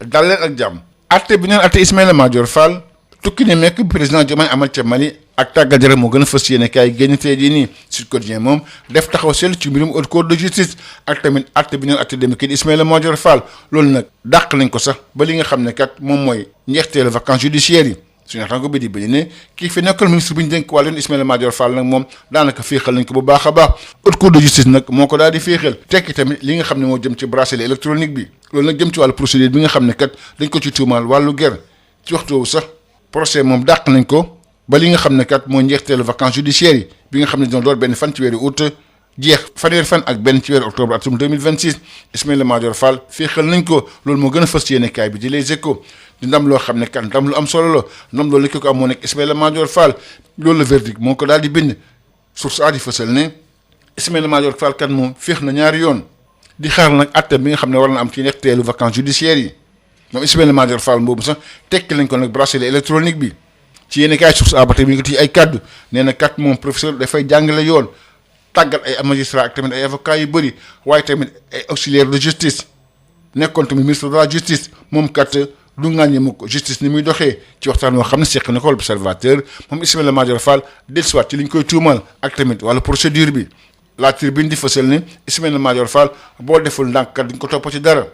dal leen ak jàmm. atte bi neen atte Ismaïla Madior Fall tukki ne mekk président Diomaye amal ca Mali ak tàggat yaram moo gën a fës yéene kaay génn tey jii nii Sud Quotidien moom def taxaw seetlu ci mbirum haute cour de justice ak tamit atte bi neen atte dem kii di Ismaïla Madior Fall loolu nag dàq nañ ko sax ba li nga xam ne kat moom mooy njeexteelu vacances judiciaires yi suñu naataango bi di bañ ne kii fi nekkal ministre bi ñu dénk wàllu yoon Ismaïla Madior Fall nag moom daanaka féexal nañ ko bu baax a baax haute cour de justice nag moo ko daal di féexal tekki tamit li nga xam ne moo jëm ci bracelet électronique bi loolu nag jëm ci wàllu procédure bi nga xam ne kat dañ ko ci tuumaal wàllu ger ci waxtu woowu sax procès moom dàq nañ ko ba li nga xam ne kat mooy njeexteelu vacances judiciaires yi bi nga xam ne dina door benn fan ci weeru août jeex fanweeri fan ak benn ci weeru octobre atum 2026 Ismaïla Madior Fall féexal nañ ko loolu moo gën a fës yéene kaay bi di Les Échos di ndam loo xam ne kat ndam lu am solo la ndam loolu li ko am moo nekk Ismaïla Madior Fall loolu la verdict moo ko daal di bind source a di fësal ne Ismaïla Madior Fall kat moom féex na ñaari yoon di xaar nag atte bi nga xam ne war na am ci njeexteelu vacances judiciaires yi moom Ismaïla Madior Fall boobu sax tekki lañ ko nag bracelet électronique bi ci yéen kaay source a ba tey mi ngi ko ci ay kaddu nee na kat moom professeur dafay jàngale yoon tàggat ay magistrat ak tamit ay avocats yu bëri waaye tamit ay auxiliaire de justice nekkoon tamit ministre de la justice moom kat du ngàññi mu ko justice ni muy doxee ci waxtaan woo xam ne seq na ko l'observateur moom Ismaïla Madior Fall dellusiwaat ci li ñu koy tuumal ak tamit wala procédure bi la tribune di fësal ne Ismaïla Madior Fall boo deful ndànk kat duñ ko topp ci dara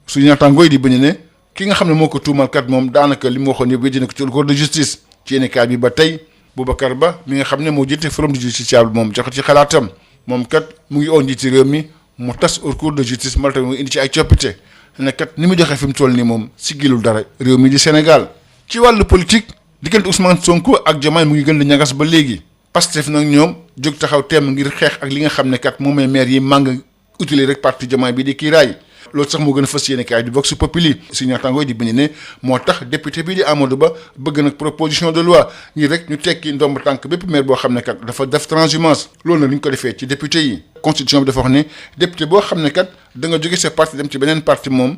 suñu naataangooy di bañ ne ki nga xam ne moo ko tuumal kat moom daanaka li mu waxoon yëpp wéddi na ko ci cour de justice ci yéene kaay bi ba tey Boubacar Ba mi nga xam ne moo jiite forum du justiciable moom joxe ci xalaatam moom kat mu ngi oon ci réew mi mu tas haute cour de justice mal tamit mu indi ci ay coppite ne kat ni mu joxe fi mu toll nii moom siggilul dara réew mi di Sénégal. ci wàllu politique diggante Ousmane Sonko ak Diomaye mu ngi gën di ñagas ba léegi Pastef nag ñoom jóg taxaw temm ngir xeex ak li nga xam ne kat moom mooy maire yi màng utile rek parti Diomaye bi di kiiraay loolu sax moo gën a fës yéene kaay di Vox Populi suñu naataangoo di bind ne moo tax député bii di Amadou Ba bëgg nag proposition de loi ngir rek ñu tekki ndomb tànk bépp maire boo xam ne kat dafa def transhumance loolu nag ni ñu ko defee ci député yi constitution bi dafa wax ne député boo xam ne kat da nga jóge sa parti dem ci beneen parti moom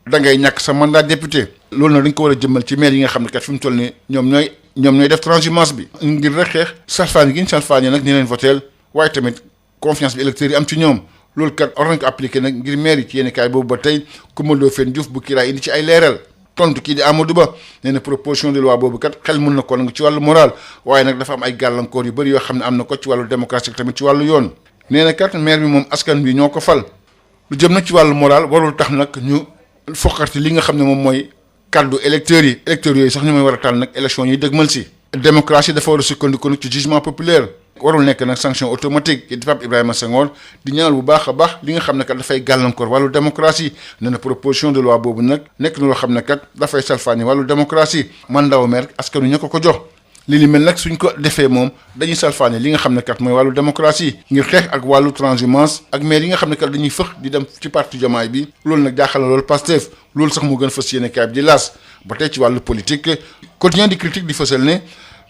da ngay ñàkk sa mandat député loolu nag dañ ko war a jëmmal ci maire yi nga xam ne kat fi mu toll nii ñoom ñooy def transhumance bi ngir rek xeex salfaañi gi ñu salfaañi nag ñu leen voteel waaye tamit confiance bi électeurs yi am ci ñoom loolu kat war nañ ko appliqué nag ngir maire yi ci yéen kaay boobu ba tey Coumba Ndoffène Diouf bu kiiraay indi ci ay leeral tontu kii di Amadou Ba nee na proposition de loi boobu kat xel mën na ko nag ci wàllu moral waaye nag dafa am ay gàllankoor yu bëri yoo xam ne am na ko ci wàllu démocratie tamit ci wàllu yoon nee na kat maire bi moom askan bi ñoo ko fal lu jëm nag ci wàllu moral warul tax nag ñu foqarti li nga xam ne moom mooy kaddu électeurs yooyu sax ñu mooy war a taal nag élection yi dëgmal si démocratie dafa war a sukkandiku nag ci jugement populaire warul nekk nag sanction automatique yi di Pape Ibrahima Senghor di ñaanal bu baax a baax li nga xam ne kat dafay gàllankoor wàllu démocratie nee na proposition de loi boobu nag nekk na loo xam ne kat dafay salfaani wàllu démocratie mandat maire askan wi ñoo ko jox li ni mel nag suñ ko defee moom dañuy salfaani li nga xam ne kat mooy wàllu démocratie ngir xeex ak wàllu transhumance ak maire yi nga xam ne kat dañuy fëx di dem ci parti Diomaye bi loolu nag jaaxal na loolu Pastef loolu sax mu gën fës yéene kaay bi di laas ba tey ci wàllu politique quotidien di critique di fësal ne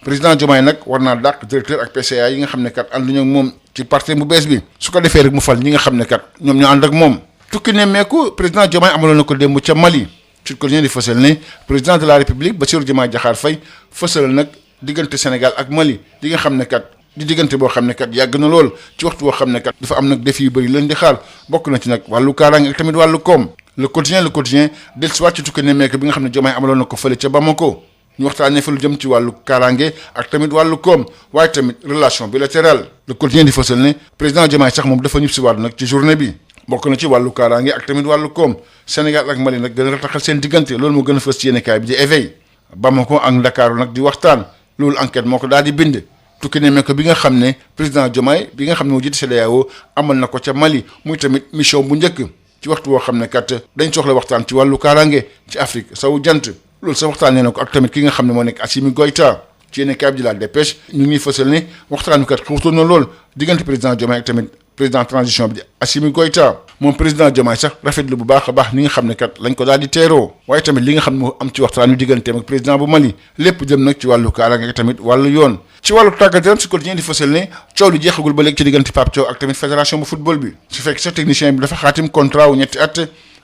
président Diomaye nag war naa dàq directeur ak PCA yi nga xam ne kat ànduñu ak moom ci parti bu bees bi su ko defee rek mu fal ñi nga xam ne kat ñoom ñoo ànd ak moom tukki ne meeku président Diomaye amaloon na ko démb ca Mali ci quotidien di fësal ne président de la République Bassirou Diomaye Diakhar Faye fësal nag diggante Sénégal ak Mali li nga xam ne kat di diggante boo xam ne kat yàgg na lool ci waxtu boo xam ne kat dafa am nag défi yu bëri leen di xaar bokk na ci nag wàllu kaaraange ak tamit wàllu koom le quotidien dellusiwaat ci tukki ne meeku bi nga xam ne Diomaye amaloon na ko fële ca Bamako ñu waxtaanee fa lu jëm ci wàllu kaaraange ak tamit wàllu koom waaye tamit relation bilatérale le quotidien di fësal ne président Diomaye sax moom dafa ñib si waat nag ci journée bi bokk na ci wàllu kaaraange ak tamit wàllu koom Sénégal ak Mali nag gën a rataxal seen diggante loolu moo gën a fës ci yéenekaay bi di éveil Bamako ak Ndakaaru nag di waxtaan loolu enquête moo ko daal di bind tukki ne ko bi nga xam ne président Diomaye bi nga xam ne moo jiite CEDEAO amal na ko ca Mali muy tamit mission bu njëkk ci waxtu woo xam ne kat dañ soxla waxtaan ci wàllu kaaraange ci Afrique sowu jant loolu sax waxtaanee na ko ak tamit ki nga xam ne moo nekk Assimi Goïta ci yéen kaay bi di la dépêche ñu ngi fësal ne waxtaan wi kat xawtoon na lool diggante président Diomaye ak tamit président transition bi di Assimi Goïta moom président Diomaye sax rafetlu bu baax a baax ni nga xam ne kat lañ ko daal di teeroo waaye tamit li nga xam ne moo am ci waxtaan wi digganteem ak président bu Mali lépp jëm nag ci wàllu kaaraange ak tamit wàllu yoon ci wàllu tàggat yaram si quotidien di fësal ne coow li jeexagul ba léegi ci diggante Pape Thiaw ak tamit fédération bu football bi su fekk sax technicien bi dafa xaatim contrat wu ñetti at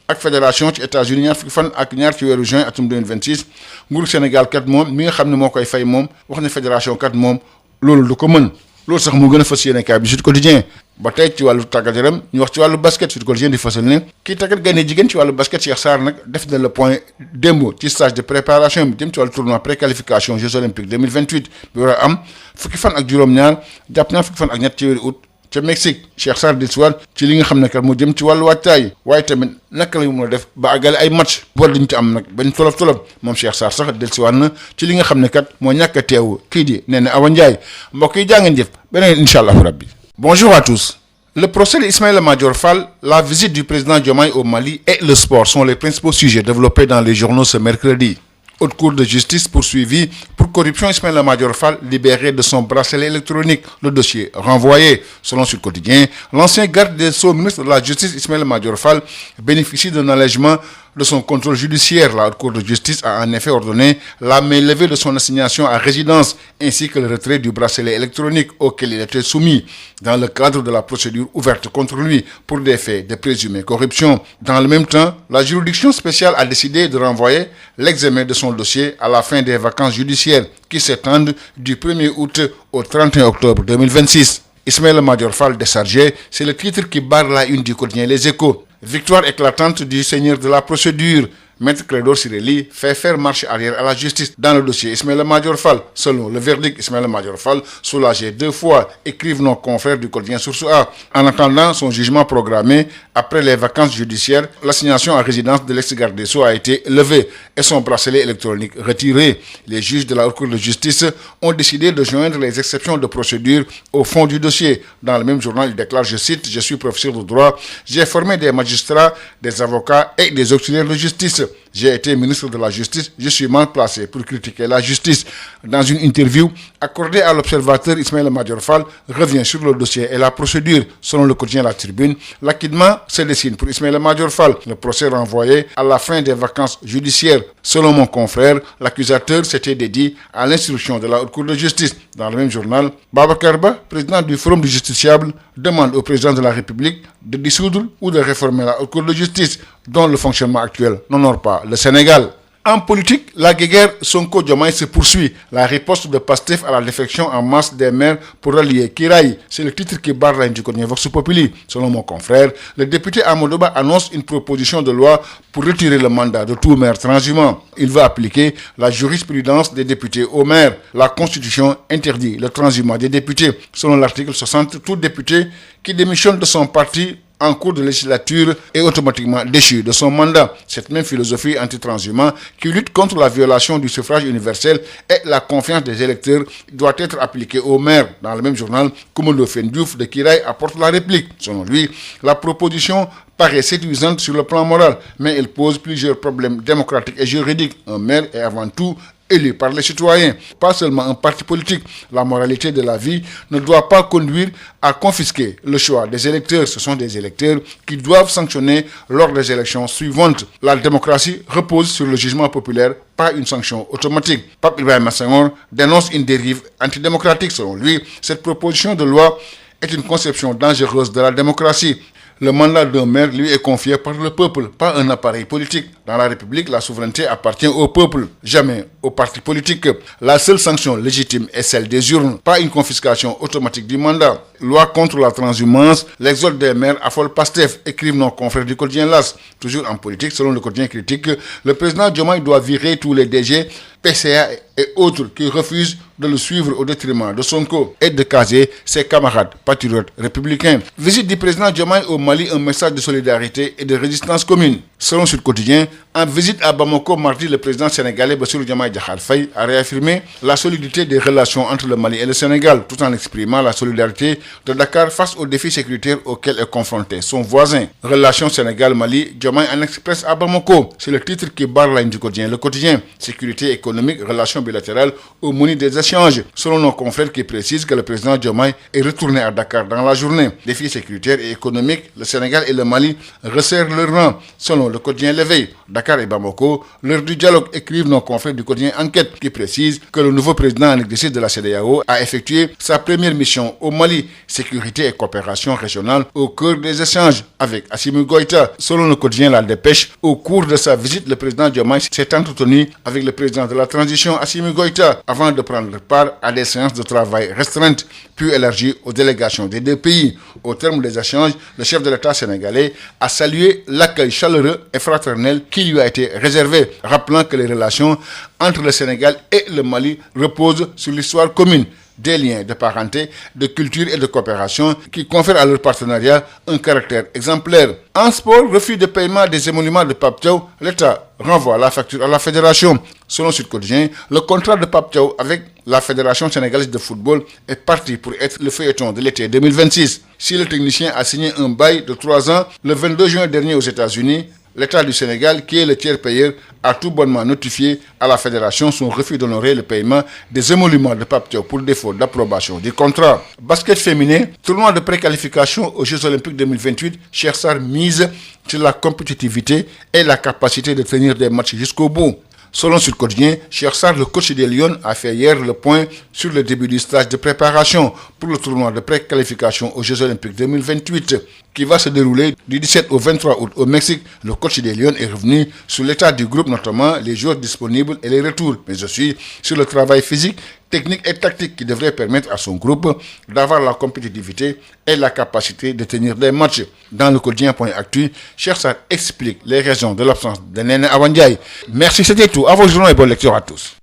ak fédération ci États-Unis ñaar fukki fan ak ñaar ci weeru juin atum 2026 nguuru Sénégal kat moom mi nga xam ne moo koy fay moom wax ne fédération kat moom loolu du ko mën loolu sax moo gën a fas yéene kaay bi Sud Quotidien ba tey ci wàllu tàggat yaram ñu wax ci wàllu basket Sud Quotidien di fasal ne kii tàggat gaynde jigéen ci wàllu basket Cheikh Sarr nag def na le point démb ci stage de préparation bi jëm ci wàllu tournoi préqualification Jeux olympiques 2028 bi war a am fukki fan ak juróom-ñaar jàpp ñaar fukki fan ak ñett ci weeru août ca Mexique. Cheikh Sarr di siwaat ci li nga xam ne kat moo jëm ci wàllu waajtaay waaye tamit naka la ñu mën a def ba àggale ay match boole duñ ci am nag benn tolof moom Cheikh Sarr sax dellusiwaat na ci li nga xam ne kat moo ñàkk a teew kii di nee na Awa Ndiaye mbokk yi jaa ngeen jëf beneen incha allahu rabbi. Bonjour à tous. Le procès d'Ismaïla Madior Fall, la visite du président Diomaye au Mali et le sport sont les principaux sujets développés dans les journaux ce mercredi. Haute Cour de justice poursuivie pour corruption. Ismaïla Madior Fall libéré de son bracelet électronique. Le dossier renvoyé. Selon Sud Quotidien, l'ancien garde des Sceaux, ministre de la Justice Ismaïla Madior Fall bénéficie d'un allègement de son contrôle judiciaire. La Haute Cour de justice a en effet ordonné la mainlevée de son assignation à résidence ainsi que le retrait du bracelet électronique auquel il était soumis dans le cadre de la procédure ouverte contre lui pour des faits de présumée corruption. Dans le même temps, la juridiction spéciale a décidé de renvoyer l'examen de son dossier à la fin des vacances judiciaires qui s'étendent du 1er août au 31 octobre 2026. Ismaïla Madior Fall déchargé, c'est le titre qui barre la une du quotidien Les Échos. Victoire éclatante du seigneur de la procédure. Maître Clédor Ciré Ly fait faire marche arrière à la justice dans le dossier Ismaïla Madior Fall. Selon le verdict, Ismaïla Madior Fall soulagé 2 fois, écrivent nos confrères du quotidien Source A. En attendant son jugement programmé après les vacances judiciaires, l'assignation à résidence de l'ex-garde des Sceaux a été levée et son bracelet électronique retiré. Les juges de la Haute Cour de justice ont décidé de joindre les exceptions de procédure au fond du dossier. Dans le même journal, il déclare, je cite, « Je suis professeur de droit, j'ai formé des magistrats, des avocats et des auxiliaires de justice. J'ai été ministre de la Justice, je suis mal placé pour critiquer la justice. » Dans une interview accordée à l'observateur, Ismaïla Madior Fall revient sur le dossier et la procédure. Selon le quotidien La Tribune, l'acquittement se dessine pour Ismaïla Madior Fall. Le procès renvoyé à la fin des vacances judiciaires. Selon mon confrère, l'accusateur s'était dédié à l'instruction de la Haute Cour de justice. Dans le même journal, Babacar Ba, président du Forum du Justiciable, demande au président de la République de dissoudre ou de réformer la Haute Cour de justice, dont le fonctionnement actuel n'honore pas le Sénégal. En politique, la guéguerre Sonko-Diomaye se poursuit. La riposte de Pastef à la défection en masse des maires pour rallier Kiraï. C'est le titre qui barre la ligne du quotidien Vox Populi. Selon mon confrère, le député Amadou Ba annonce une proposition de loi pour retirer le mandat de tout maire transhumant. Il veut appliquer la jurisprudence des députés aux maires. La Constitution interdit le transhumant des députés. Selon l'article 60, tout député qui démissionne de son parti en cours de législature est automatiquement déchu de son mandat. Cette même philosophie antitranshumante qui lutte contre la violation du suffrage universel et la confiance des électeurs doit être appliquée aux maires. Dans le même journal, Koumoundo Fendiouf de Kiraï apporte la réplique. Selon lui, la proposition paraît séduisante sur le plan moral, mais elle pose plusieurs problèmes démocratiques et juridiques. Un maire est avant tout élu par les citoyens, pas seulement un parti politique. La moralité de la vie ne doit pas conduire à confisquer le choix des électeurs. Ce sont des électeurs qui doivent sanctionner lors des élections suivantes. La démocratie repose sur le jugement populaire, pas une sanction automatique. Pape Ibrahima Senghor dénonce une dérive antidémocratique. Selon lui, cette proposition de loi est une conception dangereuse de la démocratie. Le mandat d'un maire lui est confié par le peuple, pas un appareil politique. Dans la République, la souveraineté appartient au peuple, jamais aux partis politiques. La seule sanction légitime est celle des urnes, pas une confiscation automatique du mandat. Loi contre la transhumance, l'exode des maires affole Pastef, écrivent nos confrères du quotidien LAS. Toujours en politique, selon le quotidien Critique, le président Diomaye doit virer tous les DG, PCA et autres qui refusent de le suivre au détriment de Sonko et de caser ses camarades patriotes républicains. Visite du président Diomaye au Mali, un message de solidarité et de résistance commune. Selon Sud Quotidien, en visite à Bamako mardi, le président sénégalais Bassirou Diomaye Diakhar Faye a réaffirmé la solidité des relations entre le Mali et le Sénégal, tout en exprimant la solidarité de Dakar face aux défis sécuritaires auxquels est confronté son voisin. Relations Sénégal-Mali, Diomaye en express à Bamako. C'est le titre qui barre la ligne du quotidien. Le quotidien, sécurité économique, relations bilatérales au menu des échanges. Selon nos confrères qui précisent que le président Diomaye est retourné à Dakar dans la journée. Défis sécuritaires et économiques, le Sénégal et le Mali resserrent leurs rangs. Selon le quotidien L'Éveil. Dakar et Bamako, l'heure du dialogue, écrivent nos confrères du quotidien Enquête, qui précise que le nouveau président en exercice de la CEDEAO a effectué sa première mission au Mali, sécurité et coopération régionale, au cœur des échanges avec Assimi Goïta. Selon le quotidien La Dépêche, au cours de sa visite, le président Diomaye s'est entretenu avec le président de la transition, Assimi Goïta, avant de prendre part à des séances de travail restreintes, puis élargies aux délégations des deux pays. Au terme des échanges, le chef de l'État sénégalais a salué l'accueil chaleureux et fraternel qui lui a été réservé, rappelant que les relations entre le Sénégal et le Mali reposent sur l'histoire commune, des liens de parenté, de culture et de coopération qui confèrent à leur partenariat un caractère exemplaire. En sport, refus de paiement des émoluments de Pape Thiaw, l'État renvoie la facture à la fédération. Selon Sud Quotidien, le contrat de Pape Thiaw avec la Fédération sénégalaise de football est parti pour être le feuilleton de l'été 2026. Si le technicien a signé un bail de 3 ans le 22 juin dernier aux États-Unis, l'État du Sénégal, qui est le tiers payeur, a tout bonnement notifié à la fédération son refus d'honorer le paiement des émoluments de Pape Thiaw pour défaut d'approbation du contrat. Basket féminin, tournoi de préqualification aux Jeux Olympiques 2028, Cheikh Sarr mise sur la compétitivité et la capacité de tenir des matchs jusqu'au bout. Selon Sud Quotidien, Cheikh Sarr, le coach des Lions, a fait hier le point sur le début du stage de préparation pour le tournoi de préqualification aux Jeux Olympiques 2028 qui va se dérouler du 17 au 23 août au Mexique. Le coach des Lions est revenu sur l'état du groupe, notamment les joueurs disponibles et les retours, mais aussi sur le travail physique, technique et tactique qui devrait permettre à son groupe d'avoir la compétitivité et la capacité de tenir des matchs. Dans le quotidien.actu, Cheikh Sarr explique les raisons de l'absence de Néné Awa Ndiaye. Merci, c'était tout. À vos journaux et bonne lecture à tous.